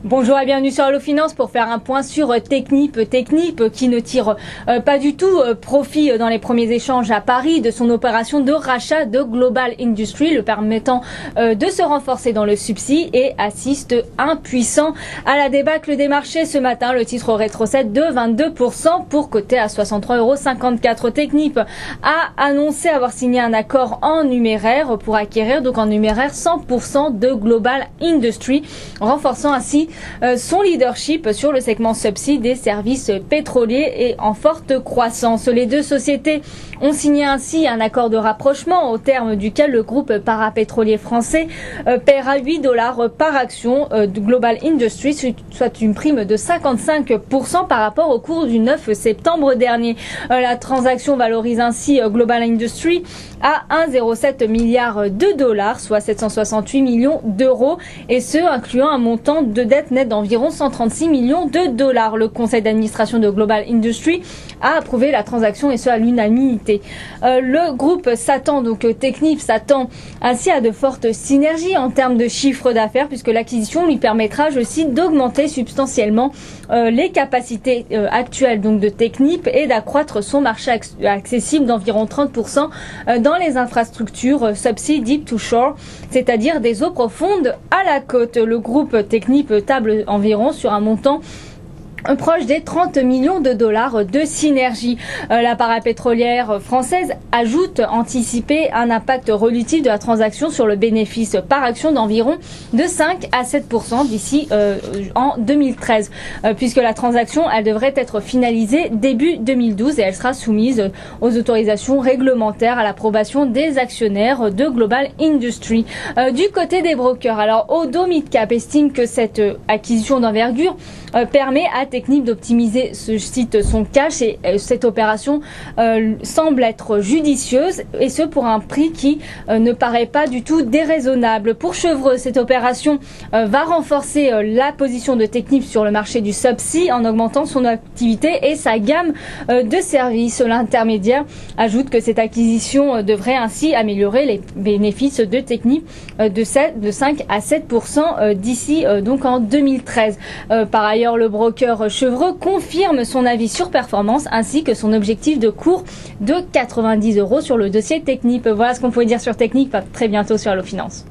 Bonjour et bienvenue sur Allo Finance pour faire un point sur Technip qui ne tire pas du tout profit dans les premiers échanges à Paris de son opération de rachat de Global Industries, le permettant de se renforcer dans le subside et assiste impuissant à la débâcle des marchés. Ce matin, le titre rétrocède de 22% pour coter à 63,54 €. Technip a annoncé avoir signé un accord en numéraire pour acquérir donc en numéraire 100% de Global Industries, renforçant ainsi son leadership sur le segment subsea des services pétroliers et en forte croissance. Les deux sociétés ont signé ainsi un accord de rapprochement au terme duquel le groupe parapétrolier français paiera 8 $ par action de Global Industries, soit une prime de 55% par rapport au cours du 9 septembre dernier. La transaction valorise ainsi Global Industries à 1,07 milliard $, soit 768 millions d'euros, et ce incluant un montant de dette nette d'environ 136 millions $. Le conseil d'administration de Global Industries a approuvé la transaction et ce à l'unanimité. Le groupe s'attend, donc Technip s'attend ainsi à de fortes synergies en termes de chiffre d'affaires, puisque l'acquisition lui permettra, je cite, d'augmenter substantiellement les capacités actuelles donc de Technip et d'accroître son marché accessible d'environ 30% dans les infrastructures subsea deep to shore, c'est-à-dire des eaux profondes à la côte. Le groupe Technip table environ sur un montant proche des 30 millions $, de synergie. La parapétrolière française ajoute anticiper un impact relatif de la transaction sur le bénéfice par action d'environ de 5 à 7% d'ici en 2013, puisque la transaction elle devrait être finalisée début 2012 et elle sera soumise aux autorisations réglementaires à l'approbation des actionnaires de Global Industries. Du côté des brokers, alors Odo Midcap estime que cette acquisition d'envergure permet à Technip d'optimiser son cash et cette opération semble être judicieuse et ce pour un prix qui ne paraît pas du tout déraisonnable. Pour Chevreuse, cette opération va renforcer la position de Technip sur le marché du subsea en augmentant son activité et sa gamme de services. L'intermédiaire ajoute que cette acquisition devrait ainsi améliorer les bénéfices de Technip de 5 à 7% d'ici donc en 2013. Par ailleurs, le broker Chevreux confirme son avis sur performance ainsi que son objectif de cours de 90 € sur le dossier Technip. Voilà ce qu'on pouvait dire sur Technip. À très bientôt sur Allo Finance.